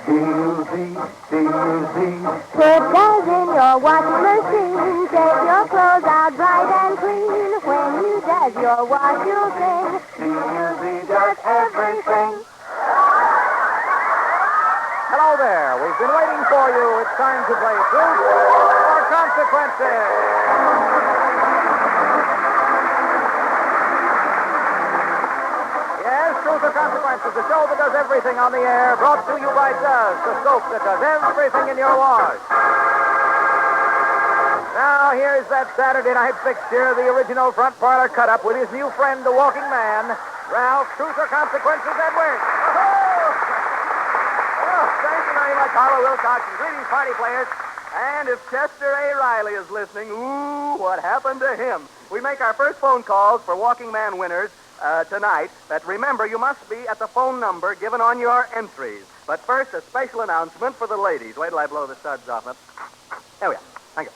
Put those in your washing machine. Get your clothes out bright and clean. When you does your wash, you'll sing. DUZ does everything. Hello there. We've been waiting for you. It's time to play Truth or Consequences. Yes, Truth or Consequences, the show that does everything on the air, brought to you by Duz, the soap that does everything in your wash. Now, here's that Saturday night fixture, the original front parlor cut-up with his new friend, the walking man, Ralph Truth or Consequences Edwards. Thank you very much, Harlow Wilcox, and greetings, party players. And if Chester A. Riley is listening, ooh, what happened to him? We make our first phone calls for Walking Man winners tonight. But remember, you must be at the phone number given on your entries. But first, a special announcement for the ladies. Wait till I blow the suds off. There we are. Thank you.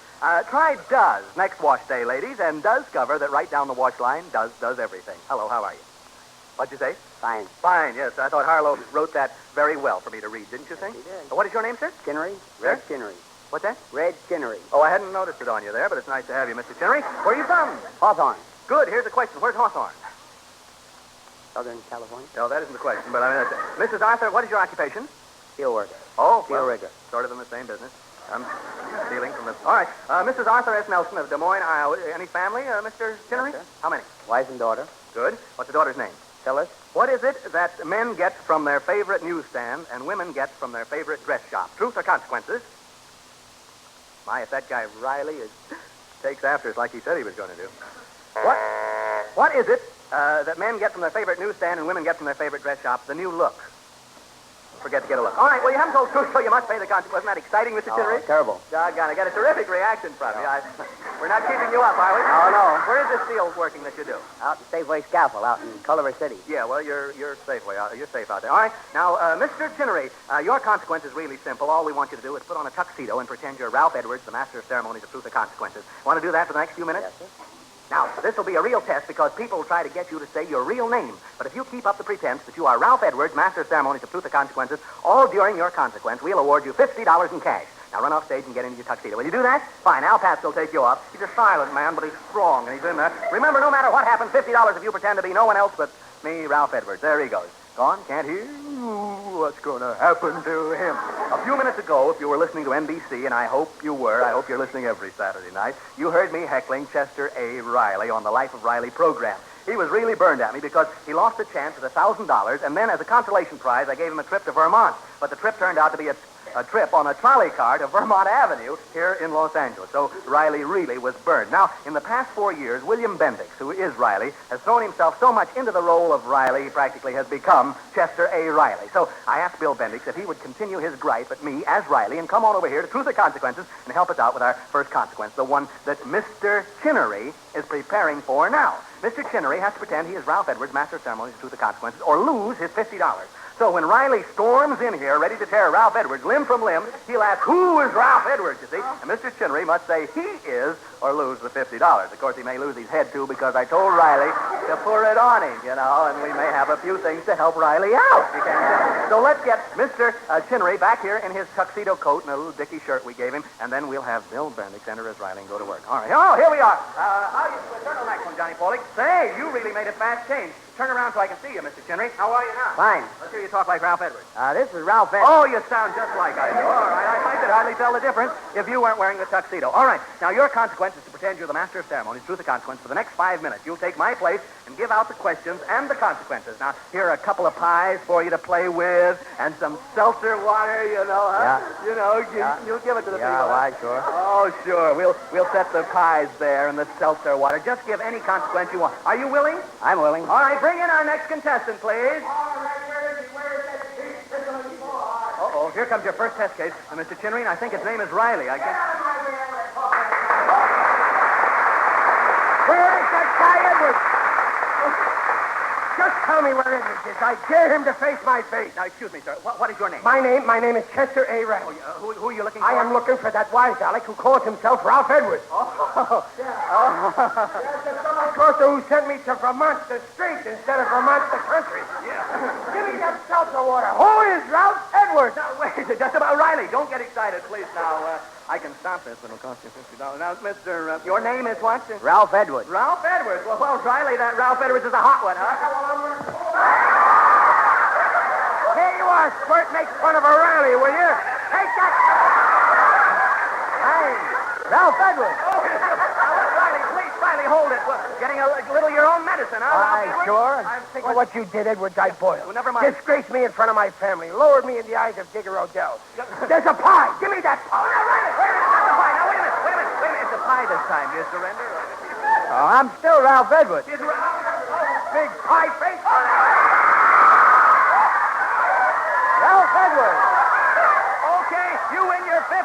Try Duz next wash day, ladies, and Duz cover that right down the wash line does everything. Hello, how are you? What'd you say? Fine. Fine, yes. I thought Harlow wrote that very well for me to read, didn't you think? He did. What is your name, sir? Chinnery. Sir? Red Chinnery. What's that? Red Chinnery. Oh, I hadn't noticed it on you there, but it's nice to have you, Mr. Chinnery. Where are you from? Hawthorne. Good. Here's the question. Where's Hawthorne? Southern California. No, that isn't the question, but I mean, Mrs. Arthur, what is your occupation? Steel worker. Oh, Steel rigger. Sort of in the same business. I'm stealing from the... All right. Mrs. Arthur S. Nelson of Des Moines, Iowa. Any family, Mr. Chinnery? Yes, sir. How many? Wife and daughter. Good. What's the daughter's name? Phyllis. What is it that men get from their favorite newsstand and women get from their favorite dress shop? Truth or consequences? My, if that guy Riley takes after us like he said he was going to do. What is it that men get from their favorite newsstand and women get from their favorite dress shop? The new look. Forget to get a look. All right, well, you haven't told the truth, so you must pay the consequence. Wasn't that exciting, Mr. Chinnery? Terrible. Doggone, I got a terrific reaction from you. We're not keeping you up, are we? No. Where is this steel working that you do? Out in Safeway Scaffold, out in Culver City. Yeah, well, you're Safeway. You're safe out there. All right. Now, Mr. Chinnery, your consequence is really simple. All we want you to do is put on a tuxedo and pretend you're Ralph Edwards, the master of ceremonies of Truth or Consequences. Want to do that for the next few minutes? Yes, sir. Now, this will be a real test because people will try to get you to say your real name. But if you keep up the pretense that you are Ralph Edwards, master of ceremonies of Truth or Consequences, all during your consequence, we'll award you $50 in cash. Now, run off stage and get into your tuxedo. Will you do that? Fine. Al Pats will take you off. He's a silent man, but he's strong, and he's in there. Remember, no matter what happens, $50 if you pretend to be no one else but me, Ralph Edwards. There he goes. Gone? Can't hear? What's going to happen to him? A few minutes ago, if you were listening to NBC, and I hope you were, I hope you're listening every Saturday night, you heard me heckling Chester A. Riley on the Life of Riley program. He was really burned at me because he lost a chance at $1,000, and then as a consolation prize, I gave him a trip to Vermont. But the trip turned out to be a trip on a trolley car to Vermont Avenue here in Los Angeles. So Riley really was burned. Now, in the past 4 years, William Bendix, who is Riley, has thrown himself so much into the role of Riley, he practically has become Chester A. Riley. So I asked Bill Bendix if he would continue his gripe at me as Riley and come on over here to Truth or Consequences and help us out with our first consequence, the one that Mr. Chinnery is preparing for now. Mr. Chinnery has to pretend he is Ralph Edwards, master of ceremonies of Truth or Consequences, or lose his $50. So when Riley storms in here, ready to tear Ralph Edwards limb from limb, he'll ask, who is Ralph Edwards, you see? And Mr. Chinnery must say he is, or lose the $50. Of course, he may lose his head, too, because I told Riley to pour it on him, you know, and we may have a few things to help Riley out. You can't say. So let's get Mr. Chinnery back here in his tuxedo coat and a little dicky shirt we gave him, and then we'll have Bill Bendix enter as Riley and go to work. All right. Oh, here we are. How do you turn on that one, Johnny Pauly? Say, you really made a fast change. Turn around so I can see you, Mr. Chinnery. How are you now? Fine. Let's hear you talk like Ralph Edwards. This is Ralph Edwards. Oh, you sound just like I do. All right, I could hardly tell the difference if you weren't wearing the tuxedo. All right, now your consequence is to pretend you're the master of ceremonies, Truth or Consequence, for the next 5 minutes. You'll take my place and give out the questions and the consequences. Now, here are a couple of pies for you to play with and some seltzer water, you know, huh? Yeah. You know, you'll give it to the people. Yeah, why, huh? sure. Oh, sure. We'll set the pies there and the seltzer water. Just give any consequence you want. Are you willing? I'm willing. All right, bring in our next contestant, please. Uh-oh, here comes your first test case. Mr. Chinnery, and I think his name is Riley. I guess. Where is that guy Edwards? Just tell me where Edwards is. I dare him to face my face. Now, excuse me, sir. What is your name? My name is Chester A. Riley. Who are you looking for? I am looking for that wise Alec who calls himself Ralph Edwards. Oh. Yeah. Oh. There's the fellow grocer who sent me to Vermont the street instead of Vermont the country. Yeah. Give me that seltzer water. Who is Ralph Edwards? Edwards. Now, wait, just about Riley. Don't get excited, please. Now, I can stop this, but it'll cost you $50. Now, Mr. Your name is what? Ralph Edwards. Ralph Edwards. Well, Riley, that Ralph Edwards is a hot one, huh? Here you are, Squirt. Make fun of a Riley, will you? Take that. Hey, Ralph Edwards. Riley, hold it. Well, getting a little of your own medicine, huh? Aye, Ralph Edwards? sure. I'm thinking... Well, what you did, Edwards, I boiled. Well, never mind. Disgraced me in front of my family. Lowered me in the eyes of Digger Odell. There's a pie. Give me that pie. Oh, now, Riley, wait a minute. Not the pie. Now, wait a minute. It's a pie this time. Do you surrender? Oh, I'm still Ralph Edwards. Big pie face. Ralph Edwards. Okay, you win your $50.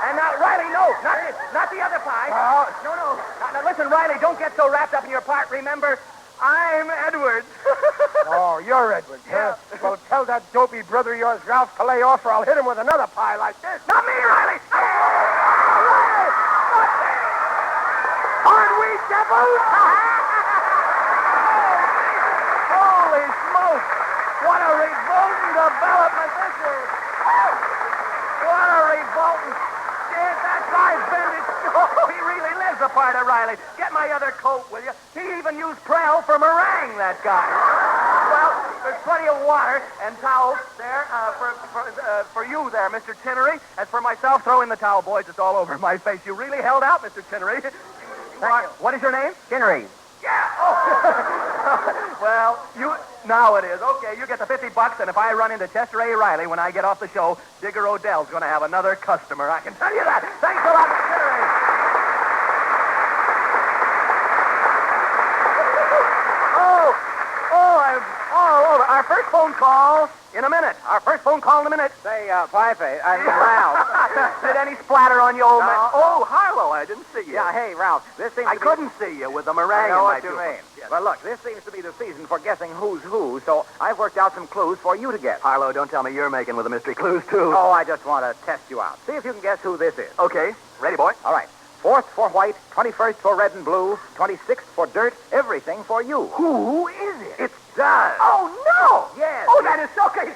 And now, Riley, no, not the other pie. No. Now, listen, Riley, don't get so wrapped up in your part. Remember, I'm Edwards. Oh, you're Edwards, huh? Well, tell that dopey brother of yours, Ralph, to lay off, or I'll hit him with another pie like this. Not me, Riley. Aren't we devils? Holy smokes! What a revolting development this is! What a revolting... Yes, that guy's Bendix. Oh, he really lives a part of Riley. Get my other coat, will you? He even used Prel for meringue, that guy. Well, there's plenty of water and towels there for you there, Mr. Chinnery. As for myself, throw in the towel, boys. It's all over my face. You really held out, Mr. Chinnery. What is your name? Chinnery. Yeah. Oh. Well, now it is. Okay, you get the $50, and if I run into Chester A. Riley when I get off the show, Digger Odell's going to have another customer. I can tell you that. Thanks a lot, Chinnery. I'm all over. Our first phone call in a minute. Say, Fife, Ralph. Did any splatter on you, old man? No. Oh, Harlow, I didn't see you. Yeah, hey, Ralph, this seems I to be... couldn't see you with the meringue I know in my what you toothbrush. mean. Yes. Well, look, this seems to be the season for guessing who's who, so I've worked out some clues for you to guess. Harlow, don't tell me you're making with the mystery clues, too. Oh, I just want to test you out. See if you can guess who this is. Okay. Ready, boy? All right. 4th for white, 21st for red and blue, 26th for dirt, everything for you. Who is it? It's Does. Oh, no! Yes. Oh, that is so good.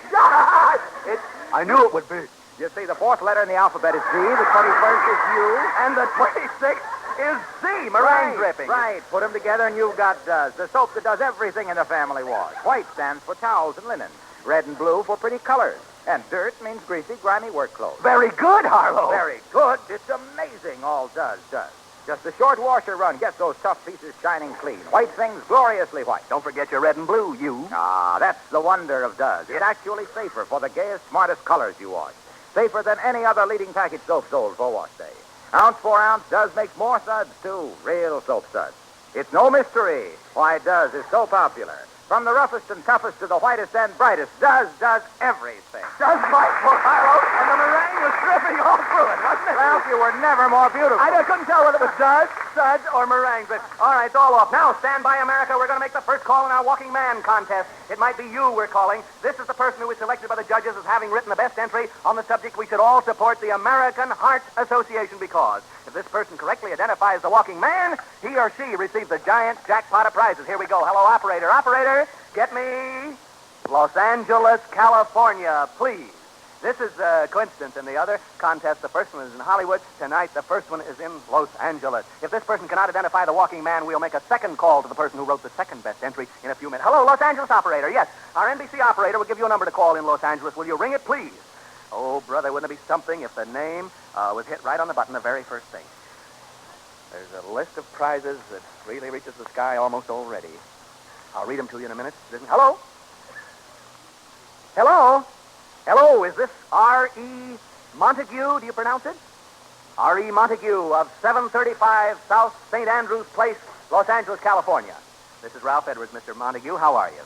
I knew it would be. You see, the 4th letter in the alphabet is G, the 21st is U. And the 26th is Z, meringue dripping. Right. Put them together and you've got Does, the soap that does everything in the family wash. White stands for towels and linen. Red and blue for pretty colors. And dirt means greasy, grimy work clothes. Very good, Harlow. Very good. It's amazing, all Does does. Just a short washer run gets those tough pieces shining clean. White things gloriously white. Don't forget your red and blue, you. Ah, that's the wonder of Does. It's actually safer for the gayest, smartest colors you wash. Safer than any other leading package soap sold for wash day. Ounce for ounce, Does makes more suds, too. Real soap suds. It's no mystery why Does is so popular. From the roughest and toughest to the whitest and brightest, Does everything. Does Michael, Harlow, and the meringue was dripping all through it, wasn't it? Ralph, you were never more beautiful. I couldn't tell whether it was Does, Suds, or meringue, but all right, it's all off. Now, stand by, America. We're going to make the first call in our Walking Man contest. It might be you we're calling. This is the person who was selected by the judges as having written the best entry on the subject we should all support the American Heart Association because if this person correctly identifies the Walking Man, he or she receives a giant jackpot of prizes. Here we go. Hello, operator. Operator, get me Los Angeles, California, please. This is a coincidence. In the other contest, the first one is in Hollywood. Tonight, the first one is in Los Angeles. If this person cannot identify the Walking Man, we'll make a second call to the person who wrote the second best entry in a few minutes. Hello, Los Angeles operator. Yes, our NBC operator will give you a number to call in Los Angeles. Will you ring it, please? Oh, brother, wouldn't it be something if the name was hit right on the button the very first thing? There's a list of prizes that really reaches the sky almost already. I'll read them to you in a minute. Hello? Hello? Hello, is this R.E. Montague? Do you pronounce it? R.E. Montague of 735 South St. Andrews Place, Los Angeles, California. This is Ralph Edwards, Mr. Montague. How are you?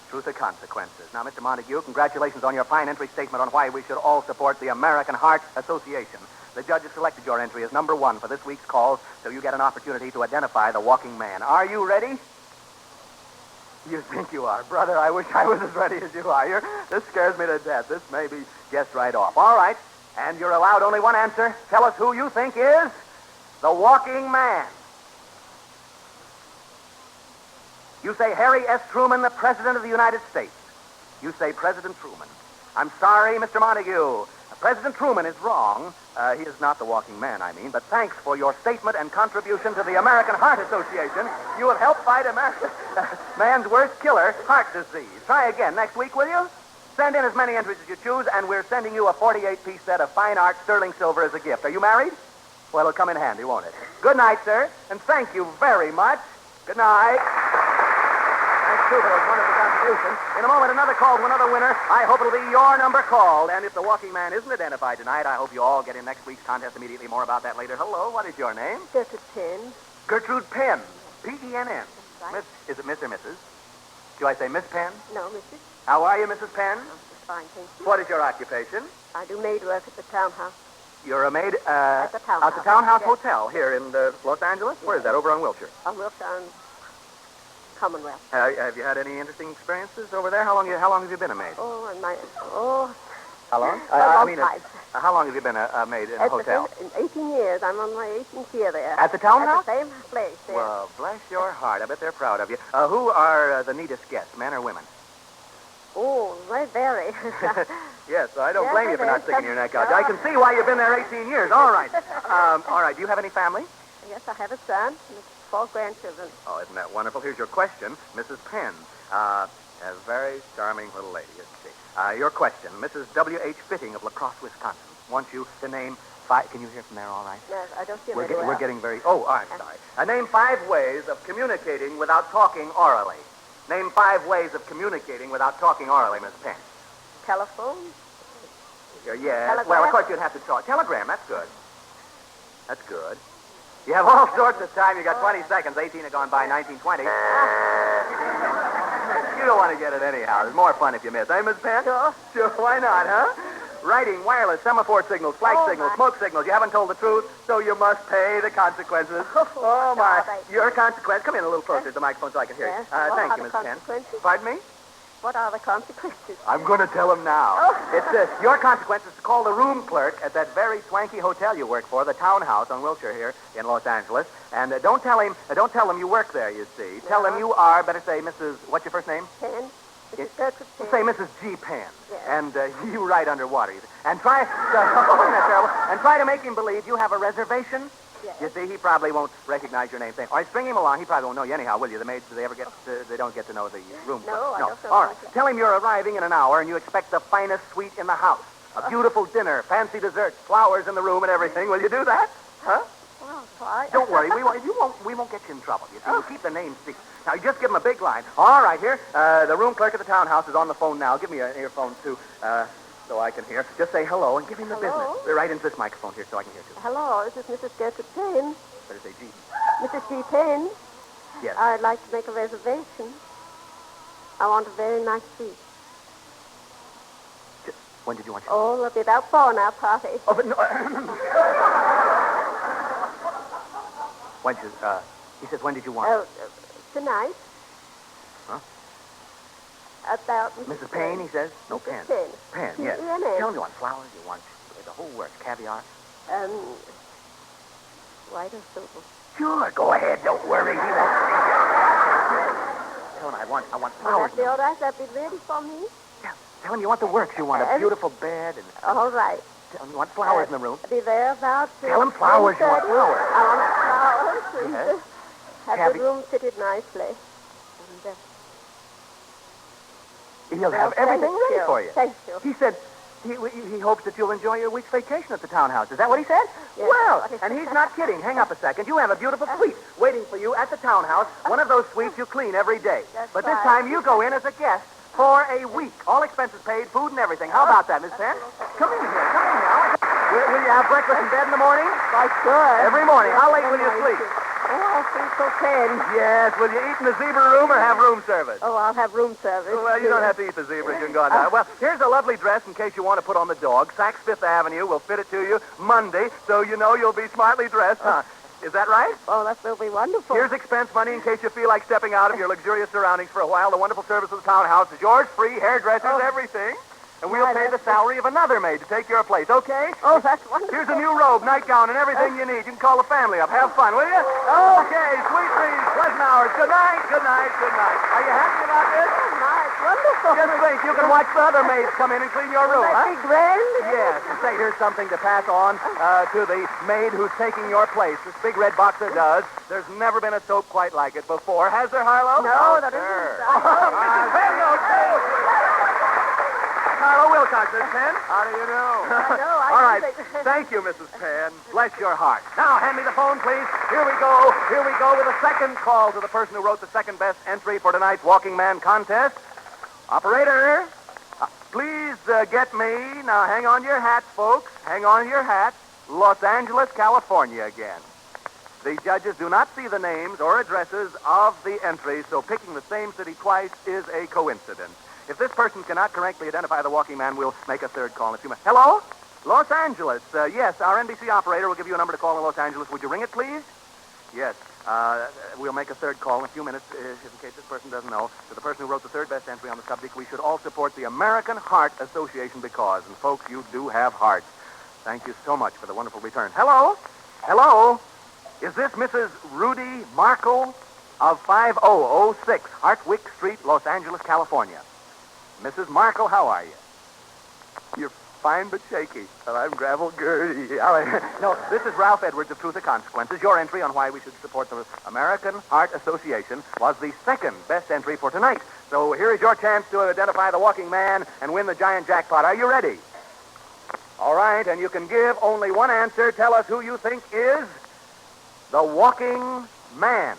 Truth or consequences. Now, Mr. Montague, congratulations on your fine entry statement on why we should all support the American Heart Association. The judges selected your entry as number 1 for this week's calls, so you get an opportunity to identify the Walking Man. Are you ready? You think you are. Brother, I wish I was as ready as you are. This scares me to death. This may be guessed right off. All right. And you're allowed only one answer. Tell us who you think is the Walking Man. You say Harry S. Truman, the President of the United States. You say President Truman. I'm sorry, Mr. Montague. President Truman is wrong. He is not the walking man, I mean, but thanks for your statement and contribution to the American Heart Association. You have helped fight man's worst killer, heart disease. Try again next week, will you? Send in as many entries as you choose, and we're sending you a 48-piece set of fine art sterling silver as a gift. Are you married? Well, it'll come in handy, won't it? Good night, sir, and thank you very much. Good night. Thanks, too, for those wonderful contributions. In a moment, another call to another winner. I hope it'll be your number called. And if the walking man isn't identified tonight, I hope you all get in next week's contest immediately. More about that later. Hello, what is your name? Gertrude Penn. Gertrude Penn. P-E-N-N. Right. Is it Miss or Mrs.? Do I say Miss Penn? No, Mrs. How are you, Mrs. Penn? Fine, thank you. What is your occupation? I do maid work at the townhouse. You're a maid at the townhouse. At the Townhouse Yes. Hotel here in Los Angeles? Where is that? Over on Wilshire. On Wilshire Commonwealth. Have you had any interesting experiences over there? How long have you been a maid? Oh, How long? a long time. How long have you been a maid in a hotel? In 18 years. I'm on my 18th year there. At the Townhouse? At the same place, yes. Well, bless your heart. I bet they're proud of you. Who are the neatest guests, men or women? Oh, they vary. Yes, I don't Yes, blame you for they not do. sticking your neck out. No. I can see why you've been there 18 years. All right. All right. Do you have any family? Yes, I have a son and 4 grandchildren. Oh, isn't that wonderful? Here's your question, Mrs. Penn. A very charming little lady, isn't she? Your question, Mrs. W.H. Fitting of La Crosse, Wisconsin, wants you to name 5... Can you hear from there all right? Yes, I don't hear We're very well. we're getting very... Oh, I'm sorry. Name 5 ways of communicating without talking orally. Name 5 ways of communicating without talking orally, Miss Penn. Telephone? Yeah. Telegram? Well, of course you'd have to talk. Telegram, that's good. That's good. You have all sorts of time. You got 20 seconds. 18 have gone by, 19, 20. You don't want to get it anyhow. It's more fun if you miss. Eh, Miss Penn? Sure. Sure, why not, huh? Writing, wireless, semaphore signals, flag signals, my. smoke signals. You haven't told the truth, so you must pay the consequences. Oh, my. Thank you. Your consequence. Come in a little closer to the microphone so I can hear Yes. you. What Thank are you, the Miss Penn. consequences? Pardon me? What are the consequences? I'm going to tell him now. Oh. It's this. Your consequence is to call the room clerk at that very swanky hotel you work for, the Townhouse on Wilshire here in Los Angeles. And don't tell him you work there, you see. Tell him you are, better say, Mrs. What's your first name? Penn? Mrs. Gertrude Penn? Say Mrs. G. Penn. Yes. And you write underwater. And try to make him believe you have a reservation. Yes. You see, he probably won't recognize your name. All right, string him along. He probably won't know you anyhow, will you? The maids, do they ever get? They don't get to know the room. No, I don't know All right. about that. Tell him you're arriving in an hour, and you expect the finest suite in the house, a beautiful dinner, fancy desserts, flowers in the room, and everything. Will you do that? Huh? Well, try. Don't worry. We won't get you in trouble. You see, we'll keep the name secret. Now, you just give him a big line. All right, here. The room clerk at the Townhouse is on the phone now. Give me an earphone too, so I can hear. Just say hello and give him the Hello? business. Right into this microphone here, so I can hear too. Hello, this is Mrs. Gertrude Penn. Better say G. Mrs. G. Penn, Yes. I'd like to make a reservation. I want a very nice suite. When did you want? Oh, it'll be about 4 now, party. Oh, but no. When did? He says, when did you want? Oh, tonight. Huh? About Mrs. Payne, he says. No, Mrs. Penn. Penn. Penn, yes. P-E-N-N. Tell him you want flowers. You want the whole works, caviar. White or silver? Sure, go ahead. Don't worry. He won't. Tell him I want Will flowers. that be all right? That'll be ready for me? Yeah. Tell him you want the works. You want a beautiful bed and. All right. Tell him you want flowers in the room. Be there about... Tell him flowers. You want 10:30. flowers. I want flowers. And, Yes. have the room fitted nicely. And, He'll have everything thank ready you. for you. Thank you. He said he hopes that you'll enjoy your week's vacation at the Townhouse. Is that what he said? Yes. Well, and he's not kidding. Hang up a second. You have a beautiful suite waiting for you at the Townhouse. One of those suites you clean every day. That's But this right. time you go in as a guest for a week. All expenses paid, food and everything. How about that, Miss Penn? Come in here. Come in here. Will you have breakfast in bed in the morning? Why, sure. Every morning. How late will you sleep? Oh, I'll sleep till 10. Yes. Will you eat in the zebra room or have room service? Oh, I'll have room service. Well, you don't have to eat the zebra. You can go on now. Well, here's a lovely dress in case you want to put on the dog. Saks Fifth Avenue will fit it to you Monday, so you know you'll be smartly dressed, huh? Is that right? Oh, that will be wonderful. Here's expense money in case you feel like stepping out of your luxurious surroundings for a while. The wonderful service of the Townhouse is yours, free, hairdressers, everything. And we'll Right, pay the that's- salary of another maid to take your place, okay? Oh, that's wonderful. Here's a new robe, nightgown, and everything you need. You can call the family up. Have fun, will you? Okay, sweet dreams, pleasant hours. Good night, good night, good night. Are you happy about this? Good night. wonderful. Just think, you can watch the other maids come in and clean your room, That'd be grand. Yes, and say, here's something to pass on to the maid who's taking your place. This big red boxer does. There's never been a soap quite like it before. Has there, Harlow? No, that sir. isn't. Mrs. Penn knows, too. Harlow Wilcox, Miss Penn. How do you know? I know. All right. Thank you, Mrs. Penn. Bless your heart. Now, hand me the phone, please. Here we go. Here we go with a second call to the person who wrote the second best entry for tonight's Walking Man contest. Operator, please get me. Now, hang on to your hats, folks. Hang on to your hats. Los Angeles, California again. The judges do not see the names or addresses of the entries, so picking the same city twice is a coincidence. If this person cannot correctly identify the walking man, we'll make a third call in a few minutes. Hello? Los Angeles. Yes, our NBC operator will give you a number to call in Los Angeles. Would you ring it, please? Yes. We'll make a third call in a few minutes, in case this person doesn't know. To the person who wrote the third best entry on the subject, we should all support the American Heart Association because, and folks, you do have hearts. Thank you so much for the wonderful return. Hello? Hello? Is this Mrs. Rudy Markle of 5006 Hartwick Street, Los Angeles, California? Mrs. Markle, how are you? You're fine but shaky. Well, I'm Gravel Gertie. No, this is Ralph Edwards of Truth or Consequences. Your entry on why we should support the American Heart Association was the second best entry for tonight. So here is your chance to identify the walking man and win the giant jackpot. Are you ready? All right, and you can give only one answer. Tell us who you think is the walking man.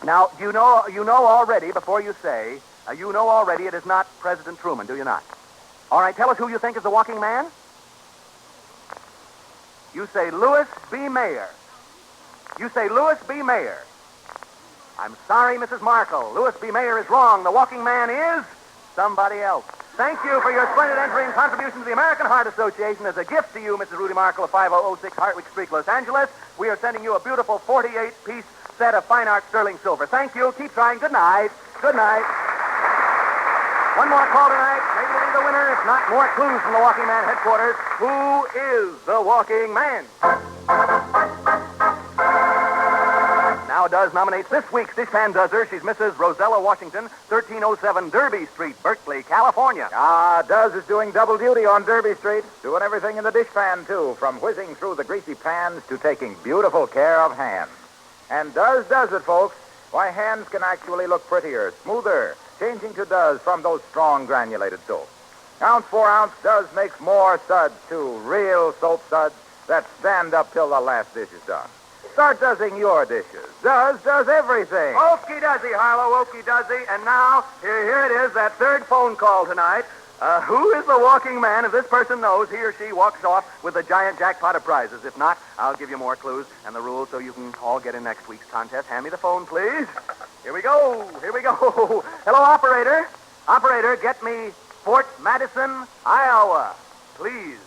Now, you know already, before you say, you know already it is not President Truman, do you not? All right, tell us who you think is the walking man. You say Louis B. Mayer. You say Louis B. Mayer. I'm sorry, Mrs. Markle. Louis B. Mayer is wrong. The walking man is somebody else. Thank you for your splendid entry and contribution to the American Heart Association. As a gift to you, Mrs. Rudy Markle of 5006 Hartwick Street, Los Angeles, we are sending you a beautiful 48-piece set of fine art sterling silver. Thank you. Keep trying. Good night. Good night. One more call tonight. Maybe we'll be the winner. If not, more clues from the Walking Man headquarters. Who is the Walking Man? Now Duz nominates this week's dishpan duzzer. She's Mrs. Rosella Washington, 1307 Derby Street, Berkeley, California. Duz is doing double duty on Derby Street, doing everything in the dishpan, too, from whizzing through the greasy pans to taking beautiful care of hands. And Duz does it, folks. Why, hands can actually look prettier, smoother, changing to Duz from those strong granulated soaps. Ounce for ounce, Duz makes more suds, too, real soap suds that stand up till the last dish is done. Start doesing your dishes. Duz does everything. Okie dozy, Harlow, okie dozy. And now, here it is, that third phone call tonight. Who is the walking man? If this person knows, he or she walks off with a giant jackpot of prizes. If not, I'll give you more clues and the rules so you can all get in next week's contest. Hand me the phone, please. Here we go. Here we go. Hello, operator. Operator, get me Fort Madison, Iowa. Please.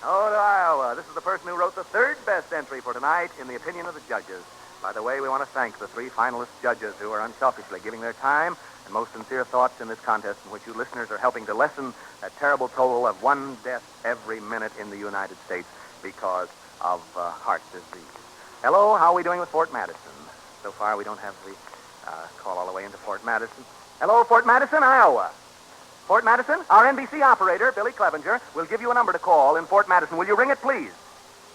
Oh, to Iowa. This is the person who wrote the third best entry for tonight in the opinion of the judges. By the way, we want to thank the three finalist judges who are unselfishly giving their time and most sincere thoughts in this contest in which you listeners are helping to lessen that terrible toll of one death every minute in the United States because of heart disease. Hello, how are we doing with Fort Madison? So far, we don't have the call all the way into Fort Madison. Hello, Fort Madison, Iowa. Fort Madison, our NBC operator, Billy Clevenger, will give you a number to call in Fort Madison. Will you ring it, please?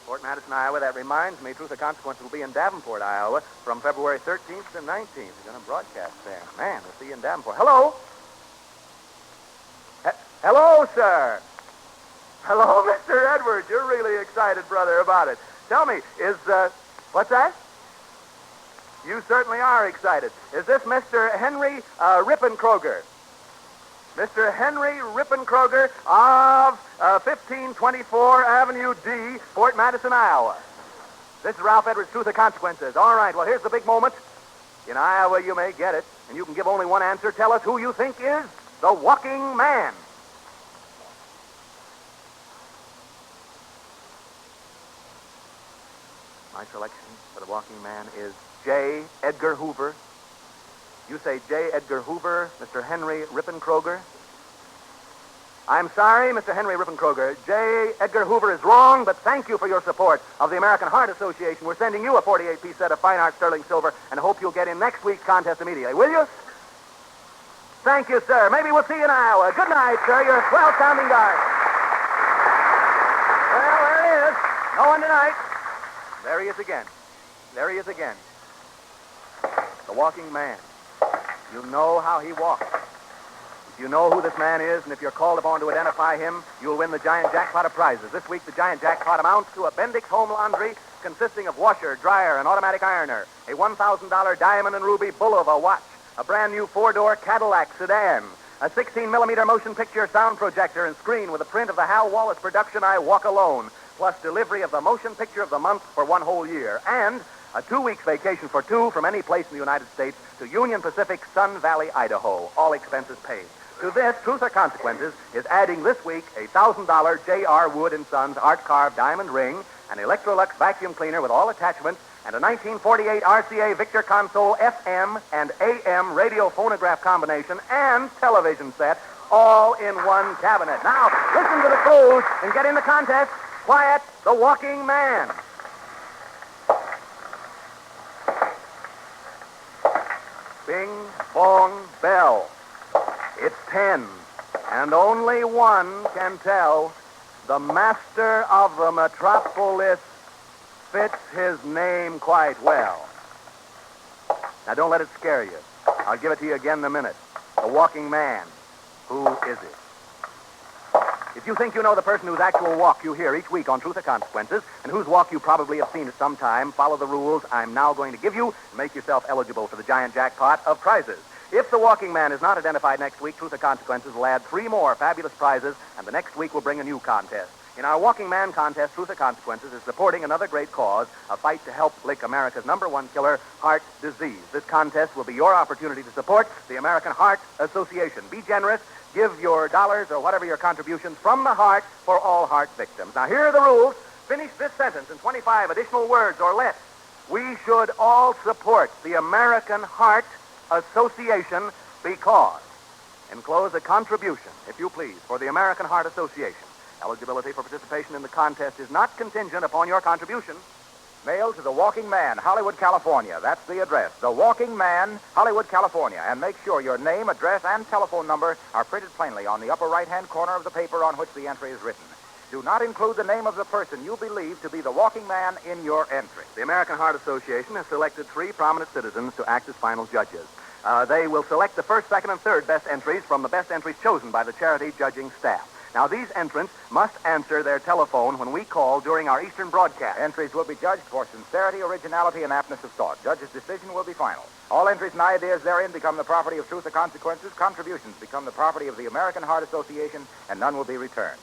Fort Madison, Iowa, that reminds me, Truth or Consequence will be in Davenport, Iowa, from February 13th to 19th. We're going to broadcast there. Man, we'll see you in Davenport. Hello? Hello, sir. Hello, Mr. Edwards. You're really excited, brother, about it. Tell me, what's that? You certainly are excited. Is this Mr. Henry Rippenkroger? Mr. Henry Rippenkroger of 1524 Avenue D, Fort Madison, Iowa. This is Ralph Edwards, Truth or Consequences. All right, well, here's the big moment. In Iowa, you may get it, and you can give only one answer. Tell us who you think is the walking man. My selection for the walking man is J. Edgar Hoover. You say J. Edgar Hoover, Mr. Henry Rippenkroger. I'm sorry, Mr. Henry Rippenkroger. J. Edgar Hoover is wrong, but thank you for your support of the American Heart Association. We're sending you a 48-piece set of fine art sterling silver and hope you'll get in next week's contest immediately. Will you? Thank you, sir. Maybe we'll see you in Iowa. Good night, sir. You're a swell sounding guard. Well, there he is. No one tonight. There he is again. There he is again. The walking man. You know how he walks. If you know who this man is, and if you're called upon to identify him, you'll win the giant jackpot of prizes. This week, the giant jackpot amounts to a Bendix home laundry consisting of washer, dryer, and automatic ironer, a $1,000 diamond and ruby Bulova watch, a brand new four-door Cadillac sedan, a 16-millimeter motion picture sound projector and screen with a print of the Hal Wallace production I Walk Alone, plus delivery of the motion picture of the month for 1 whole year, and a 2-week vacation for 2 from any place in the United States to Union Pacific, Sun Valley, Idaho, all expenses paid. To this, Truth or Consequences is adding this week a $1,000 J.R. Wood & Sons art-carved diamond ring, an Electrolux vacuum cleaner with all attachments, and a 1948 RCA Victor console FM and AM radio phonograph combination and television set, all in one cabinet. Now, listen to the clues and get in the contest. Quiet, the walking man. Bing, bong, bell. It's 10, and only one can tell. The master of the metropolis fits his name quite well. Now, don't let it scare you. I'll give it to you again in a minute. The walking man. Who is it? If you think you know the person whose actual walk you hear each week on Truth or Consequences, and whose walk you probably have seen at some time, follow the rules I'm now going to give you and make yourself eligible for the giant jackpot of prizes. If the walking man is not identified next week, Truth or Consequences will add 3 more fabulous prizes, and the next week will bring a new contest. In our Walking Man contest, Truth or Consequences is supporting another great cause, a fight to help lick America's #1 killer, heart disease. This contest will be your opportunity to support the American Heart Association. Be generous. Give your dollars or whatever your contributions from the heart for all heart victims. Now, here are the rules. Finish this sentence in 25 additional words or less. We should all support the American Heart Association because. Enclose a contribution, if you please, for the American Heart Association. Eligibility for participation in the contest is not contingent upon your contribution. Mail to The Walking Man, Hollywood, California. That's the address. The Walking Man, Hollywood, California. And make sure your name, address, and telephone number are printed plainly on the upper right-hand corner of the paper on which the entry is written. Do not include the name of the person you believe to be the walking man in your entry. The American Heart Association has selected 3 prominent citizens to act as final judges. They will select the first, second, and third best entries from the best entries chosen by the charity judging staff. Now, these entrants must answer their telephone when we call during our Eastern broadcast. Entries will be judged for sincerity, originality, and aptness of thought. Judge's decision will be final. All entries and ideas therein become the property of Truth or Consequences. Contributions become the property of the American Heart Association, and none will be returned.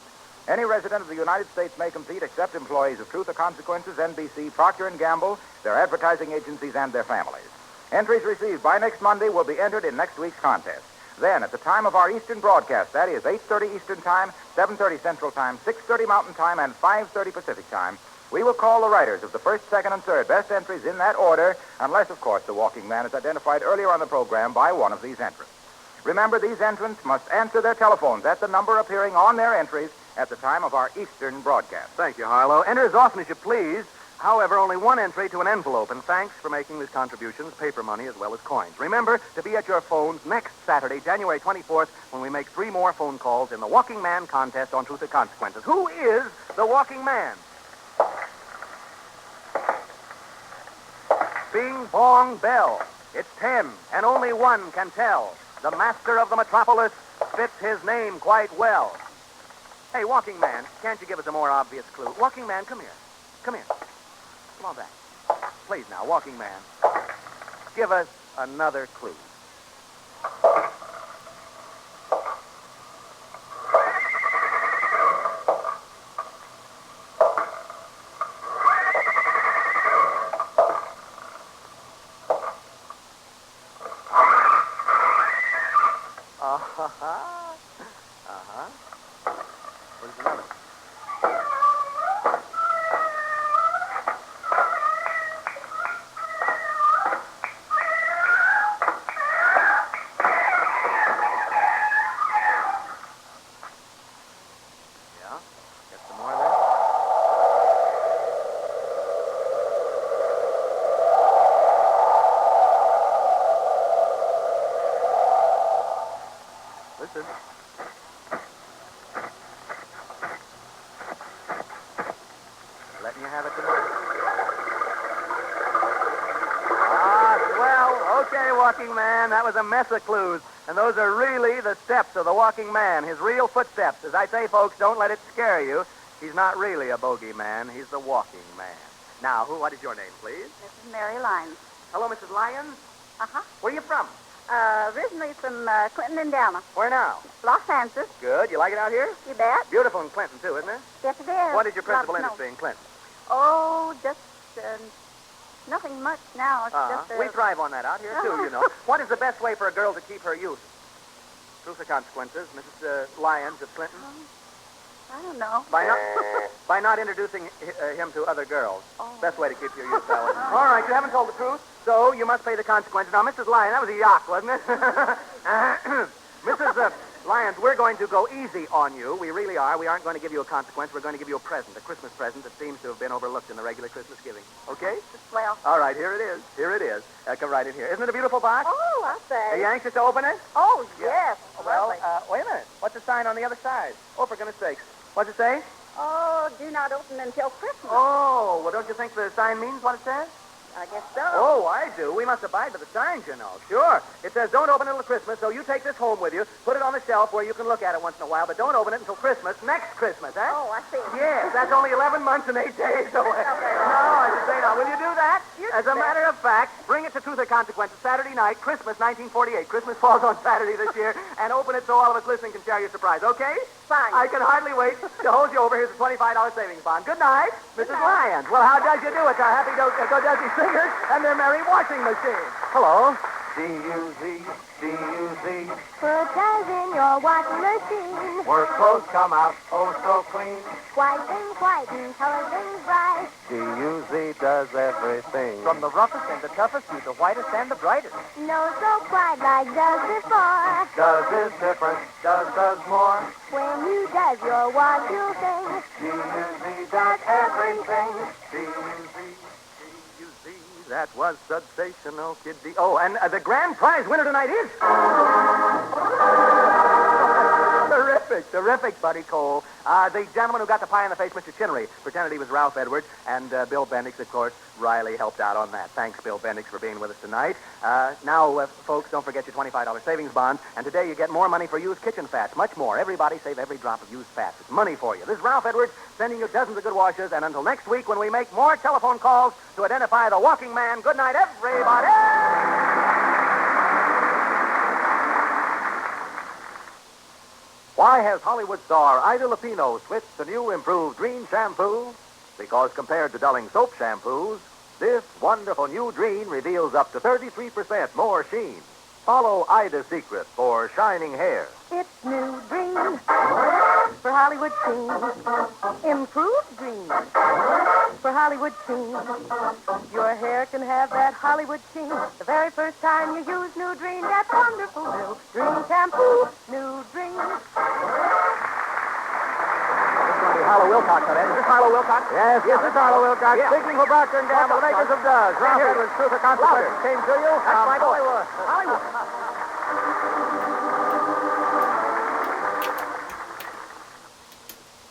Any resident of the United States may compete except employees of Truth or Consequences, NBC, Procter & Gamble, their advertising agencies, and their families. Entries received by next Monday will be entered in next week's contest. Then, at the time of our Eastern broadcast, that is 8:30 Eastern Time, 7:30 Central Time, 6:30 Mountain Time, and 5:30 Pacific Time, we will call the writers of the first, second, and third best entries in that order, unless, of course, the walking man is identified earlier on the program by one of these entrants. Remember, these entrants must answer their telephones at the number appearing on their entries at the time of our Eastern broadcast. Thank you, Harlow. Enter as often as you please. However, only one entry to an envelope, and thanks for making these contributions, paper money as well as coins. Remember to be at your phones next Saturday, January 24th, when we make 3 more phone calls in the Walking Man contest on Truth or Consequences. Who is the Walking Man? Bing, bong, bell. It's 10, and only one can tell. The master of the metropolis fits his name quite well. Hey, Walking Man, can't you give us a more obvious clue? Walking Man, come here. Come here. Come on back. Please now, Walking Man. Give us another clue. Where's another? Get some more there. Okay, walking man, that was a mess of clues. And those are really the steps of the walking man, his real footsteps. As I say, folks, don't let it scare you. He's not really a bogey man. He's the walking man. Now, what is your name, please? Mrs. Mary Lyons. Hello, Mrs. Lyons. Uh-huh. Where are you from? Originally from Clinton, Indiana. Where now? Los Angeles. Good. You like it out here? You bet. Beautiful in Clinton, too, isn't it? Yes, it is. What is your principal Lot of industry in Clinton? snow. Oh, just nothing much now. It's just We thrive on that out here, too, you know. What is the best way for a girl to keep her youth? Truth or consequences, Mrs. Lyons of Clinton? I don't know. By not introducing him to other girls. Oh. Best way to keep your youth, Ellen. All right, you haven't told the truth, so you must pay the consequences. Now, Mrs. Lyons, that was a yacht, wasn't it? Mrs. Lyons, we're going to go easy on you. We really are. We aren't going to give you a consequence. We're going to give you a present, a Christmas present that seems to have been overlooked in the regular Christmas giving. Okay? Well. All right, here it is. Here it is. Come right in here. Isn't it a beautiful box? Oh, I say. Are you anxious to open it? Oh, yes. Well, Lovely. wait a minute. What's the sign on the other side? Oh, for goodness sakes. What's it say? Oh, do not open until Christmas. Oh, well, don't you think the sign means what it says? I guess so. Oh, I do. We must abide by the signs, you know. Sure. It says don't open it until Christmas, so you take this home with you, put it on the shelf where you can look at it once in a while, but don't open it until Christmas, next Christmas, eh? Oh, I see. Yes, that's only 11 months and 8 days away. No, I should say now. Will you do that? As a matter of fact, bring it to Truth or Consequences Saturday night, Christmas 1948. Christmas falls on Saturday this year, and open it so all of us listening can share your surprise, okay? Fine. I can hardly wait to hold you over. Here's a $25 savings bond. Good night, Mrs. Lyons. Well, how does you do? It's our happy go-dusty singers and their merry washing machine. Hello. D-U-Z, D-U-Z. Put those in your washing machine. Work clothes come out oh so clean. Whiten, color things bright. D-U-Z does everything. From the roughest and the toughest to the whitest and the brightest. No so bright like does before. Does is different, does more. When you does your wash, you'll sing. D-U-Z does everything. D-U-Z, D-U-Z, that was sensational, Kid D. Oh, and the grand prize winner tonight is... Terrific, Buddy Cole. The gentleman who got the pie in the face, Mr. Chinnery, pretended he was Ralph Edwards, and Bill Bendix, of course, Riley helped out on that. Thanks, Bill Bendix, for being with us tonight. Now, folks, don't forget your $25 savings bond, and today you get more money for used kitchen fats, much more. Everybody save every drop of used fats. It's money for you. This is Ralph Edwards sending you dozens of good washes, and until next week when we make more telephone calls to identify the walking man, good night, everybody! Why has Hollywood star Ida Lupino switched to new improved Dreen shampoo? Because compared to dulling soap shampoos, this wonderful new Dreen reveals up to 33% more sheen. Follow Ida's secret for shining hair. It's new green for Hollywood sheen. Improved green for Hollywood sheen. Your hair can have that Hollywood sheen the very first time you use new Dreen. That wonderful new Dreen shampoo. New Dreen. Harlow Wilcox, I Is this Harlow Wilcox? Yes, this is Harlow Wilcox. Yeah. Speaking for Procter & Gamble, the makers of Does. Ralph Edwards, Truth or Consequences came to you That's from my boy. Hollywood.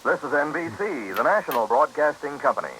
This is NBC, the national broadcasting company.